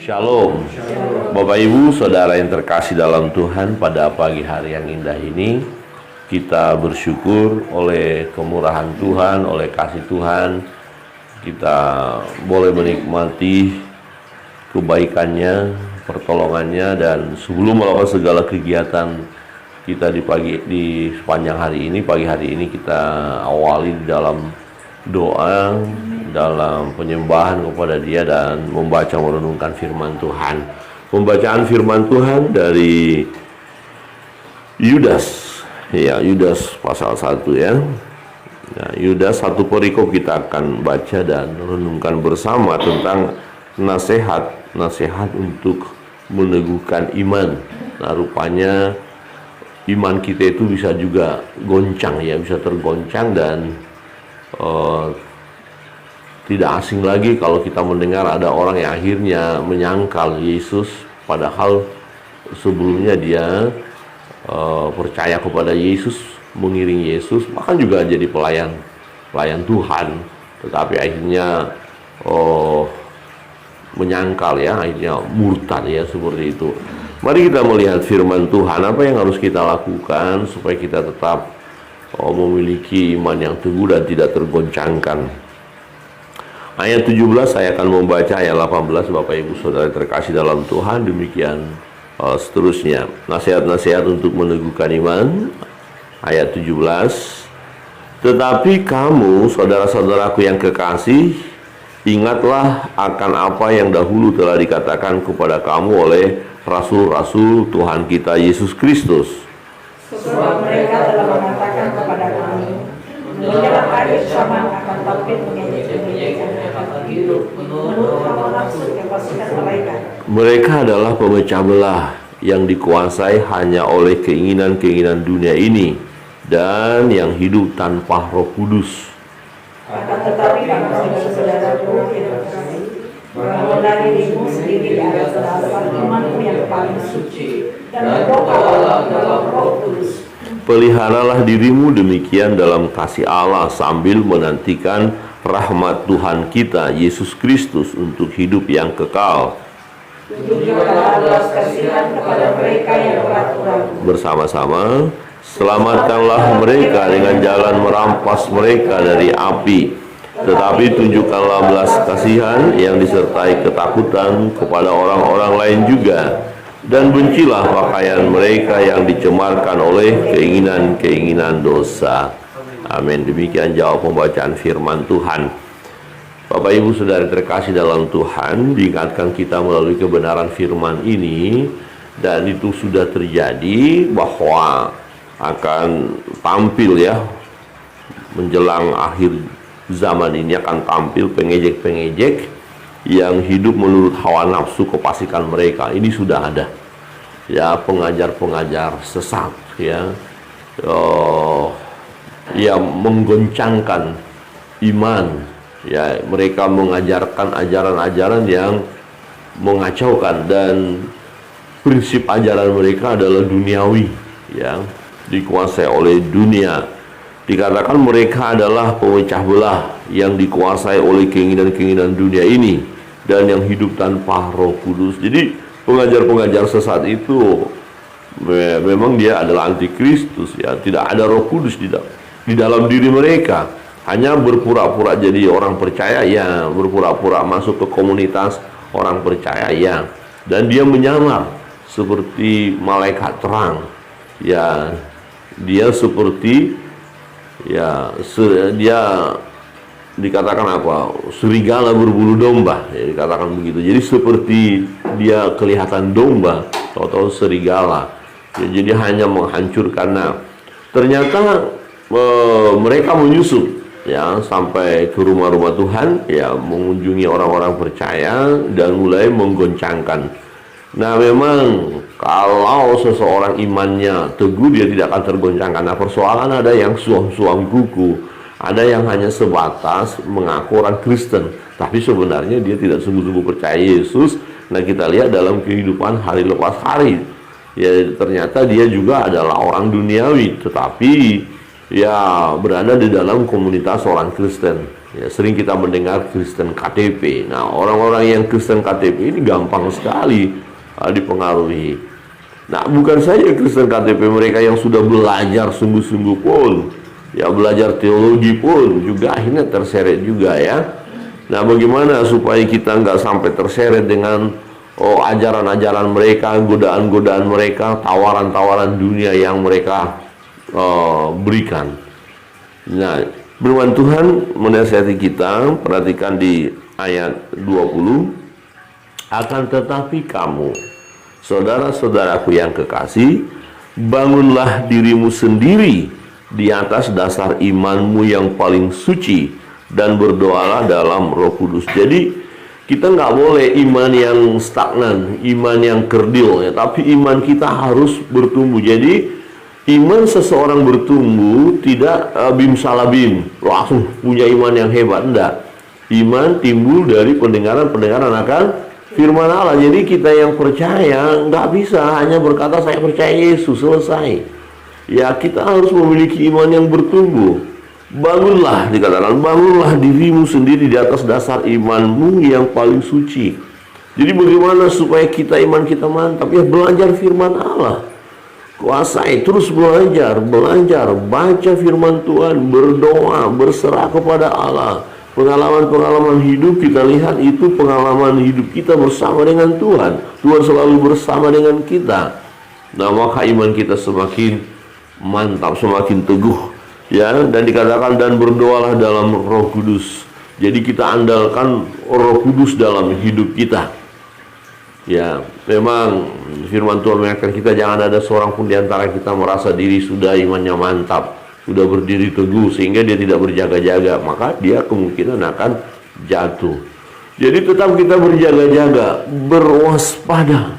Shalom, Bapak Ibu, Saudara yang terkasih dalam Tuhan. Pada pagi hari yang indah ini, kita bersyukur oleh kemurahan Tuhan, oleh kasih Tuhan. Kita boleh menikmati kebaikannya, pertolongannya, dan sebelum melakukan segala kegiatan kita di sepanjang hari ini, pagi hari ini kita awali dalam doa, dalam penyembahan kepada Dia, dan membaca merenungkan firman Tuhan. Pembacaan firman Tuhan dari Yudas, Yudas pasal 1 ya. Nah, Yudas 1 perikop kita akan baca dan renungkan bersama tentang nasihat untuk meneguhkan iman. Nah, rupanya iman kita itu bisa juga goncang ya, bisa tergoncang, dan tidak asing lagi kalau kita mendengar ada orang yang akhirnya menyangkal Yesus, padahal sebelumnya dia percaya kepada Yesus, mengiringi Yesus, bahkan juga jadi pelayan Tuhan, tetapi akhirnya menyangkal ya, akhirnya murtad ya, seperti itu. Mari kita melihat firman Tuhan, apa yang harus kita lakukan supaya kita tetap memiliki iman yang teguh dan tidak tergoncangkan. Ayat 17 saya akan membaca, ayat 18 Bapak Ibu Saudara terkasih dalam Tuhan, demikian seterusnya. Nasihat-nasihat untuk meneguhkan iman, ayat 17. Tetapi kamu, saudara-saudaraku yang kekasih, ingatlah akan apa yang dahulu telah dikatakan kepada kamu oleh rasul-rasul Tuhan kita Yesus Kristus. Sebab mereka telah mengatakan kepada kami, menjelang akhir zaman akan tampil pengejek-pengejek yang akan hidup menurut hawa nafsu yang pasukan mereka. Mereka adalah pemecah belah yang dikuasai hanya oleh keinginan-keinginan dunia ini dan yang hidup tanpa Roh Kudus. Akan tetapi kamu saudara-saudaraku yang terkasih, bangunlah dirimu sendiri di atas dasar imanmu yang paling suci, dan berdoalah dalam Roh Kudus. Peliharalah dirimu demikian dalam kasih Allah sambil menantikan rahmat Tuhan kita Yesus Kristus untuk hidup yang kekal. Tunjukkanlah belas kasihan kepada mereka yang ragu-ragu. Bersama-sama, selamatkanlah mereka dengan jalan merampas mereka dari api. Tetapi tunjukkanlah belas kasihan yang disertai ketakutan kepada orang-orang lain juga. Dan bencilah pakaian mereka yang dicemarkan oleh keinginan-keinginan dosa. Amin. Demikian jawab pembacaan firman Tuhan. Bapak Ibu Saudara terkasih dalam Tuhan, diingatkan kita melalui kebenaran firman ini, dan itu sudah terjadi, bahwa akan tampil ya, menjelang akhir zaman ini akan tampil pengejek-pengejek yang hidup menurut hawa nafsu kepasikan mereka. Ini sudah ada ya, pengajar-pengajar sesat ya, yang menggoncangkan iman ya. Mereka mengajarkan ajaran-ajaran yang mengacaukan, dan prinsip ajaran mereka adalah duniawi ya, dikuasai oleh dunia. Dikatakan mereka adalah pemecah belah yang dikuasai oleh keinginan-keinginan dunia ini dan yang hidup tanpa Roh Kudus. Jadi pengajar-pengajar sesat itu memang dia adalah antikristus ya. Tidak ada Roh Kudus di dalam diri mereka. Hanya berpura-pura jadi orang percaya ya, berpura-pura masuk ke komunitas orang percaya ya, dan dia menyamar seperti malaikat terang ya. Dia seperti ya, dia dikatakan apa? Serigala berbulu domba ya, dikatakan begitu. Jadi seperti dia kelihatan domba, tahu-tahu serigala ya, jadi hanya menghancurkan. Nah, ternyata mereka menyusup ya sampai ke rumah-rumah Tuhan ya, mengunjungi orang-orang percaya dan mulai menggoncangkan. Nah, memang kalau seseorang imannya teguh, dia tidak akan tergoncangkan. Nah, persoalan ada yang suam-suam kuku, ada yang hanya sebatas mengaku orang Kristen, tapi sebenarnya dia tidak sungguh-sungguh percaya Yesus. Nah, kita lihat dalam kehidupan hari lepas hari, ya ternyata dia juga adalah orang duniawi, tetapi ya berada di dalam komunitas orang Kristen. Ya, sering kita mendengar Kristen KTP. Nah, orang-orang yang Kristen KTP ini gampang sekali dipengaruhi. Nah, bukan saja Kristen KTP, mereka yang sudah belajar sungguh-sungguh pun, ya belajar teologi pun juga akhirnya terseret juga ya. Nah, bagaimana supaya kita nggak sampai terseret dengan ajaran-ajaran mereka, godaan-godaan mereka, tawaran-tawaran dunia yang mereka berikan. Nah, firman Tuhan menasihati kita, perhatikan di ayat 20. Akan tetapi kamu, saudara-saudaraku yang kekasih, bangunlah dirimu sendiri di atas dasar imanmu yang paling suci, dan berdoalah dalam Roh Kudus. Jadi kita nggak boleh iman yang stagnan, iman yang kerdil ya, tapi iman kita harus bertumbuh. Jadi iman seseorang bertumbuh tidak bim salabim, langsung punya iman yang hebat, enggak. Iman timbul dari pendengaran akan firman Allah. Jadi kita yang percaya nggak bisa hanya berkata saya percaya Yesus, selesai. Ya, kita harus memiliki iman yang bertumbuh. Bangunlah, dikatakan, bangunlah dirimu sendiri di atas dasar imanmu yang paling suci. Jadi bagaimana supaya iman kita mantap? Ya, belajar firman Allah. Kuasai, terus belajar, baca firman Tuhan, berdoa, berserah kepada Allah. Pengalaman-pengalaman hidup kita lihat itu pengalaman hidup kita bersama dengan Tuhan. Tuhan selalu bersama dengan kita. Nah, maka iman kita semakin mantap, semakin teguh. Ya, dan dikatakan dan berdoalah dalam Roh Kudus. Jadi kita andalkan Roh Kudus dalam hidup kita. Ya, memang firman Tuhan mengingatkan kita jangan ada seorang pun di antara kita merasa diri sudah imannya mantap, sudah berdiri teguh sehingga dia tidak berjaga-jaga, maka dia kemungkinan akan jatuh. Jadi tetap kita berjaga-jaga, berwaspada.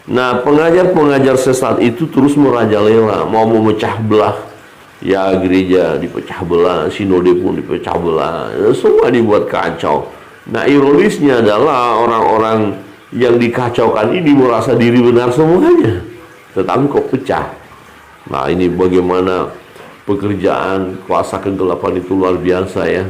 Nah, pengajar-pengajar sesat itu terus merajalela, mau memecah belah. Ya, gereja dipecah belah, sinode pun dipecah belah, semua dibuat kacau. Nah, ironisnya adalah orang-orang yang dikacaukan ini merasa diri benar semuanya, tetapi kok pecah. Nah, ini bagaimana pekerjaan kuasa kegelapan itu luar biasa ya.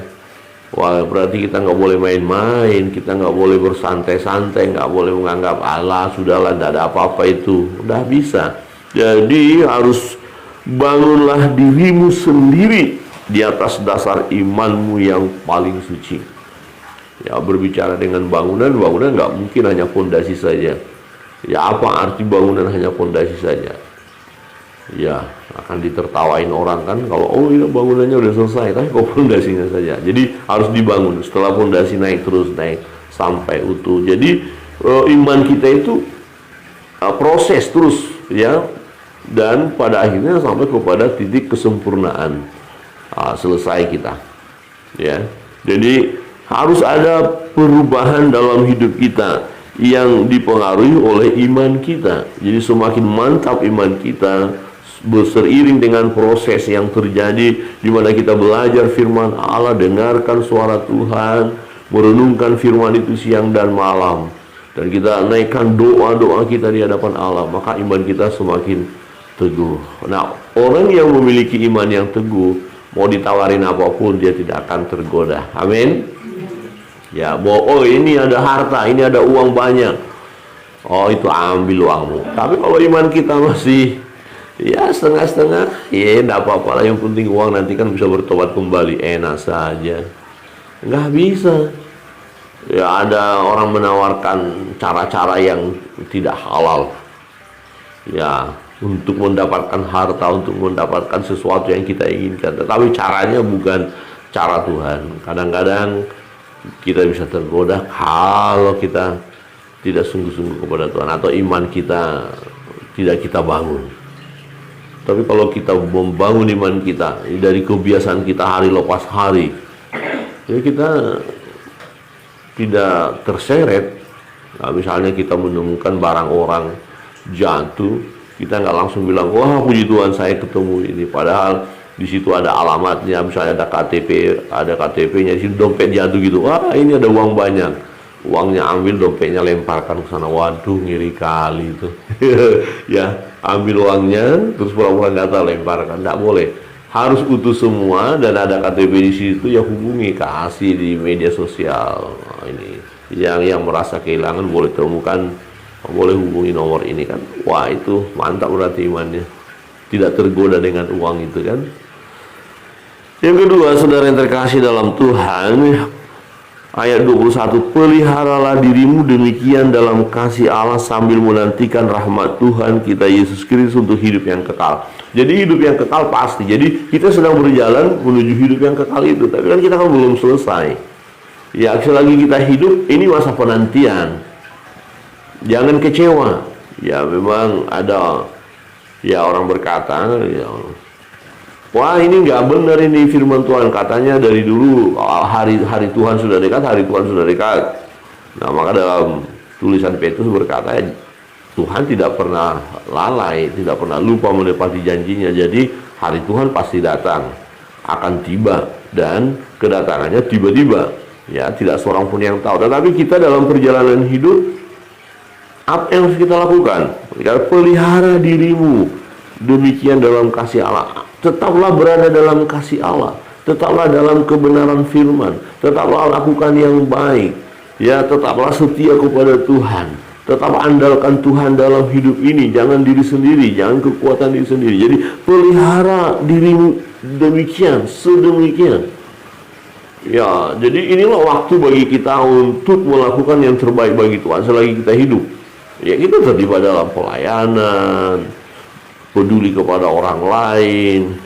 Wah, berarti kita nggak boleh main-main, kita nggak boleh bersantai-santai, nggak boleh menganggap Allah sudahlah, tidak ada apa-apa itu, udah bisa. Jadi harus bangunlah dirimu sendiri di atas dasar imanmu yang paling suci. Ya, berbicara dengan bangunan nggak mungkin hanya fondasi saja. Ya, apa arti bangunan hanya fondasi saja? Ya, akan ditertawain orang kan kalau ini bangunannya udah selesai, tapi kok fondasinya saja. Jadi harus dibangun, setelah fondasi naik sampai utuh. Jadi iman kita itu proses terus ya, dan pada akhirnya sampai kepada titik kesempurnaan. Selesai kita. Ya. Jadi harus ada perubahan dalam hidup kita yang dipengaruhi oleh iman kita. Jadi semakin mantap iman kita berseiring dengan proses yang terjadi di mana kita belajar firman Allah, dengarkan suara Tuhan, merenungkan firman itu siang dan malam, dan kita naikkan doa-doa kita di hadapan Allah, maka iman kita semakin teguh. Nah, orang yang memiliki iman yang teguh, mau ditawarin apapun dia tidak akan tergoda. Amin. Ya, bahwa ini ada harta, ini ada uang banyak, itu ambil uangmu. Tapi kalau iman kita masih ya setengah-setengah, ya enggak apa-apa lah, yang penting uang nanti kan bisa bertobat kembali, enak saja. Nggak bisa. Ya, ada orang menawarkan cara-cara yang tidak halal, ya, untuk mendapatkan harta, untuk mendapatkan sesuatu yang kita inginkan, tetapi caranya bukan cara Tuhan. Kadang-kadang kita bisa tergoda kalau kita tidak sungguh-sungguh kepada Tuhan, atau iman kita tidak kita bangun. Tapi kalau kita membangun iman kita dari kebiasaan kita hari lepas hari, ya kita tidak terseret. Nah, misalnya kita menemukan barang orang jatuh, kita nggak langsung bilang, wah puji Tuhan saya ketemu ini, padahal di situ ada alamatnya, misalnya ada KTP-nya, di situ dompet jatuh gitu, wah ini ada uang banyak, uangnya ambil, dompetnya lemparkan ke sana, waduh ngiri kali itu. Ya, ambil uangnya terus pura-pura nggak tahu, lemparkan, nggak boleh. harus utuh semua dan ada KTP di situ, ya hubungi kasih di media sosial. Nah, ini yang merasa kehilangan boleh temukan, boleh hubungi nomor ini kan. Wah, itu mantap berarti imannya, tidak tergoda dengan uang itu kan. Yang kedua, saudara yang terkasih dalam Tuhan, ayat 21, peliharalah dirimu demikian dalam kasih Allah sambil menantikan rahmat Tuhan kita Yesus Kristus untuk hidup yang kekal. Jadi hidup yang kekal pasti. Jadi kita sedang berjalan menuju hidup yang kekal itu. Tapi kan kita kan belum selesai. Ya, selagi kita hidup, ini masa penantian. Jangan kecewa. Ya, memang ada ya orang berkata, ya, wah ini nggak benar ini firman Tuhan. Katanya dari dulu hari Tuhan sudah dekat, hari Tuhan sudah dekat. Nah, maka dalam tulisan Petrus berkata, Tuhan tidak pernah lalai, tidak pernah lupa menepati janjinya. Jadi hari Tuhan pasti datang, akan tiba, dan kedatangannya tiba-tiba. Ya, tidak seorang pun yang tahu. Tetapi kita dalam perjalanan hidup, apa yang harus kita lakukan? Pelihara dirimu demikian dalam kasih Allah. Tetaplah berada dalam kasih Allah. Tetaplah dalam kebenaran firman. Tetaplah lakukan yang baik. Ya, tetaplah setia kepada Tuhan. Tetap andalkan Tuhan dalam hidup ini. Jangan diri sendiri, jangan kekuatan diri sendiri. Jadi pelihara dirimu demikian, sedemikian. Ya, jadi inilah waktu bagi kita untuk melakukan yang terbaik bagi Tuhan selagi kita hidup. Ya, kita terlibat dalam pelayanan, peduli kepada orang lain,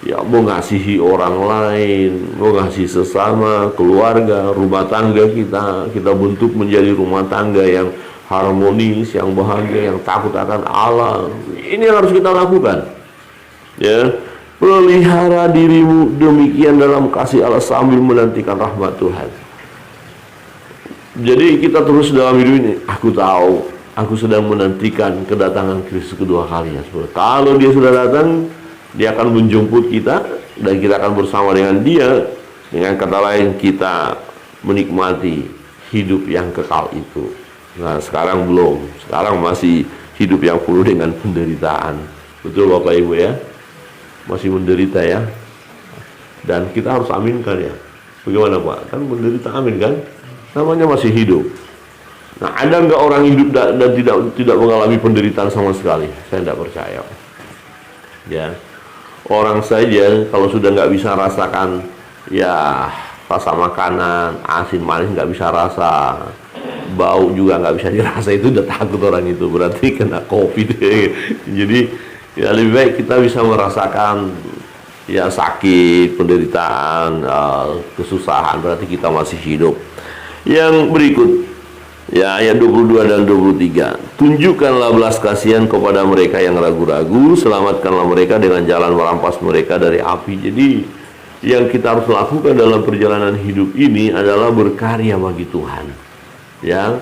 ya, mengasihi orang lain, mengasihi sesama, keluarga, rumah tangga kita bentuk menjadi rumah tangga yang harmonis, yang bahagia, yang takut akan Allah. Ini yang harus kita lakukan. Ya, pelihara dirimu demikian dalam kasih Allah sambil menantikan rahmat Tuhan. Jadi kita terus dalam hidup ini, aku tahu, aku sedang menantikan kedatangan Kristus kedua kalinya. Kalau dia sudah datang, dia akan menjemput kita dan kita akan bersama dengan dia. Dengan kata lain, kita menikmati hidup yang kekal itu. Nah, sekarang belum. Sekarang masih hidup yang penuh dengan penderitaan. Betul Bapak Ibu ya? Masih menderita ya. Dan kita harus aminkan ya. Bagaimana Pak? Kan menderita, amin kan? Namanya masih hidup. Nah, ada nggak orang hidup dan tidak mengalami penderitaan sama sekali? Saya tidak percaya. Ya, orang saja kalau sudah nggak bisa rasakan ya rasa makanan, asin manis nggak bisa rasa, bau juga nggak bisa dirasa, itu udah takut orang itu, berarti kena COVID. Jadi ya lebih baik kita bisa merasakan ya sakit, penderitaan, kesusahan, berarti kita masih hidup. Yang berikut ya ayat 22 dan 23, tunjukkanlah belas kasihan kepada mereka yang ragu-ragu, selamatkanlah mereka dengan jalan merampas mereka dari api. Jadi yang kita harus lakukan dalam perjalanan hidup ini adalah berkarya bagi Tuhan. Ya,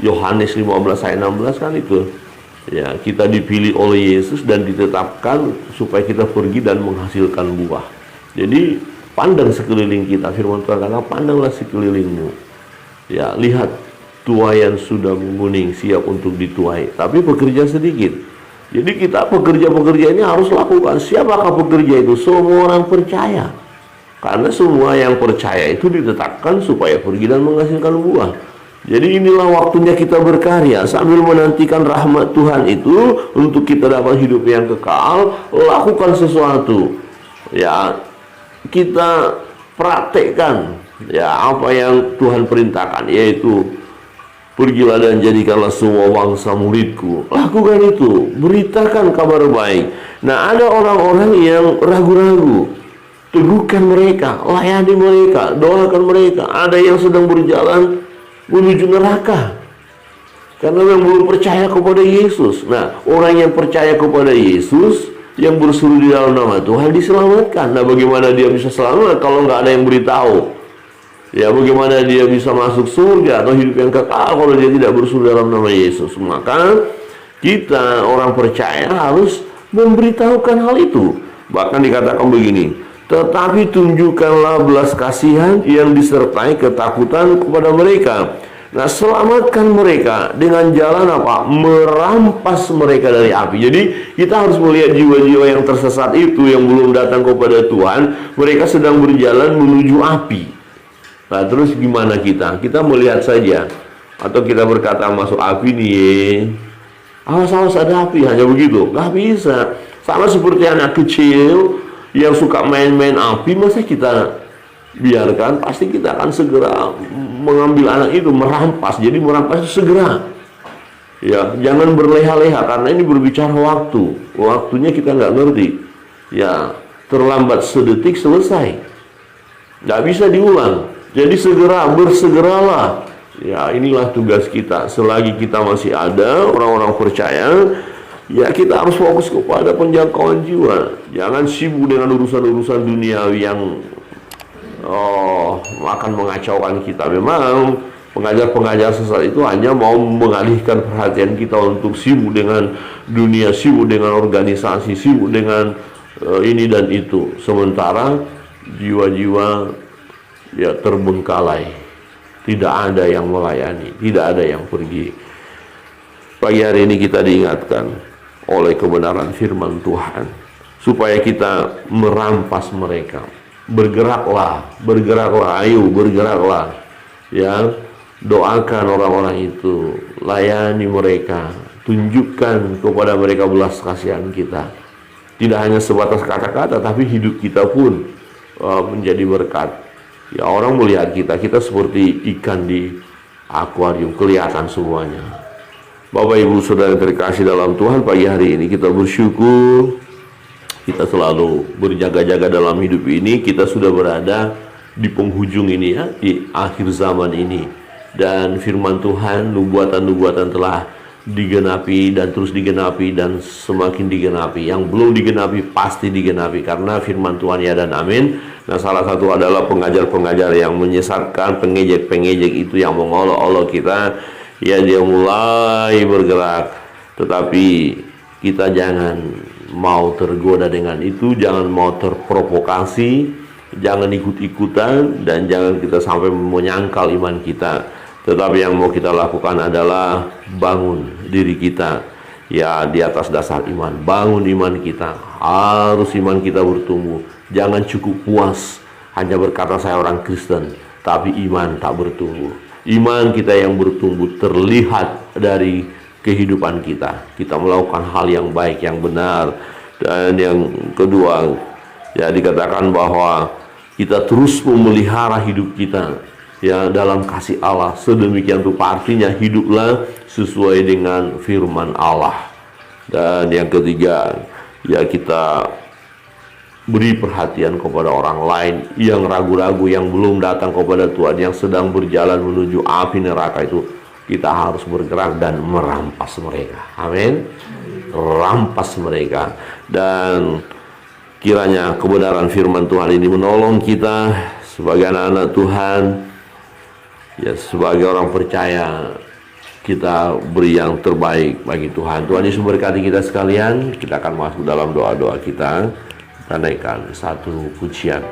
Yohanes 15 ayat 16 kan itu. Ya, kita dipilih oleh Yesus dan ditetapkan supaya kita pergi dan menghasilkan buah. Jadi pandang sekeliling kita, firman Tuhan kata, pandanglah sekelilingmu. Ya, lihat tuaian sudah menguning, siap untuk dituai, tapi pekerja sedikit. Jadi kita pekerja-pekerja ini harus lakukan. Siapakah pekerja itu? Semua orang percaya. Karena semua yang percaya itu ditetapkan supaya pergi dan menghasilkan buah. Jadi inilah waktunya kita berkarya sambil menantikan rahmat Tuhan itu untuk kita dapat hidup yang kekal. Lakukan sesuatu. Ya, kita praktekkan ya apa yang Tuhan perintahkan, yaitu pergilah dan jadikanlah semua bangsa muridku. Lakukan itu, beritakan kabar baik. Nah, ada orang-orang yang ragu-ragu. Teguhkan mereka, layani mereka, doakan mereka. Ada yang sedang berjalan menuju neraka karena yang belum percaya kepada Yesus. Nah, orang yang percaya kepada Yesus, yang berseru di dalam nama Tuhan, diselamatkan. Nah, bagaimana dia bisa selamat kalau nggak ada yang beritahu? Ya, bagaimana dia bisa masuk surga atau hidup yang kekal kalau dia tidak berseru dalam nama Yesus? Maka kita orang percaya harus memberitahukan hal itu. Bahkan dikatakan begini, tetapi tunjukkanlah belas kasihan yang disertai ketakutan kepada mereka. Nah, selamatkan mereka dengan jalan apa? Merampas mereka dari api. Jadi kita harus melihat jiwa-jiwa yang tersesat itu, yang belum datang kepada Tuhan, mereka sedang berjalan menuju api. Nah, terus gimana kita? Kita melihat saja, atau kita berkata masuk api nih, awas-awas ada api, hanya begitu. Gak bisa. Sama seperti anak kecil yang suka main-main api, masa kita biarkan? Pasti kita akan segera mengambil anak itu, merampas. Jadi merampas itu segera. Ya, jangan berleha-leha, karena ini berbicara waktu. Waktunya kita nggak ngerti. Ya, terlambat sedetik selesai. Nggak bisa diulang. Jadi segera, bersegeralah. Ya, inilah tugas kita. Selagi kita masih ada orang-orang percaya, ya kita harus fokus kepada penjangkauan jiwa. Jangan sibuk dengan urusan-urusan duniawi yang akan mengacaukan kita. Memang pengajar-pengajar sesat itu hanya mau mengalihkan perhatian kita untuk sibuk dengan dunia, sibuk dengan organisasi, sibuk dengan ini dan itu. Sementara jiwa-jiwa ya terbengkalai, tidak ada yang melayani, tidak ada yang pergi. Pagi hari ini kita diingatkan oleh kebenaran firman Tuhan supaya kita merampas mereka. Bergeraklah, ayo bergeraklah. Ya, doakan orang-orang itu, layani mereka, tunjukkan kepada mereka belas kasihan kita. Tidak hanya sebatas kata-kata, tapi hidup kita pun menjadi berkat. Ya, orang melihat kita seperti ikan di akuarium, kelihatan semuanya. Bapak Ibu Saudara yang terkasih dalam Tuhan, pagi hari ini kita bersyukur. Kita selalu berjaga-jaga dalam hidup ini. Kita sudah berada di penghujung ini ya, di akhir zaman ini. Dan firman Tuhan, nubuatan-nubuatan telah digenapi dan terus digenapi dan semakin digenapi. Yang belum digenapi pasti digenapi, karena firman Tuhan ya dan amin. Nah, salah satu adalah pengajar-pengajar yang menyesatkan, pengejek-pengejek itu yang mengolok-olok kita. Ya, dia mulai bergerak. Tetapi kita jangan mau tergoda dengan itu, jangan mau terprovokasi, jangan ikut-ikutan, dan jangan kita sampai menyangkal iman kita. Tetapi yang mau kita lakukan adalah bangun diri kita ya di atas dasar iman. Bangun iman kita, harus iman kita bertumbuh. Jangan cukup puas hanya berkata saya orang Kristen, tapi iman tak bertumbuh. Iman kita yang bertumbuh terlihat dari kehidupan kita. Kita melakukan hal yang baik, yang benar. Dan yang kedua, ya dikatakan bahwa kita terus memelihara hidup kita ya dalam kasih Allah. Sedemikian rupa, artinya hiduplah sesuai dengan firman Allah. Dan yang ketiga, ya kita beri perhatian kepada orang lain yang ragu-ragu, yang belum datang kepada Tuhan, yang sedang berjalan menuju api neraka itu. Kita harus bergerak dan merampas mereka. Amin. Rampas mereka. Dan kiranya kebenaran firman Tuhan ini menolong kita sebagai anak-anak Tuhan. Ya, sebagai orang percaya, kita beri yang terbaik bagi Tuhan. Tuhan Yesus memberkati kita sekalian. Kita akan masuk dalam doa-doa kita. Kita naikkan satu pujian.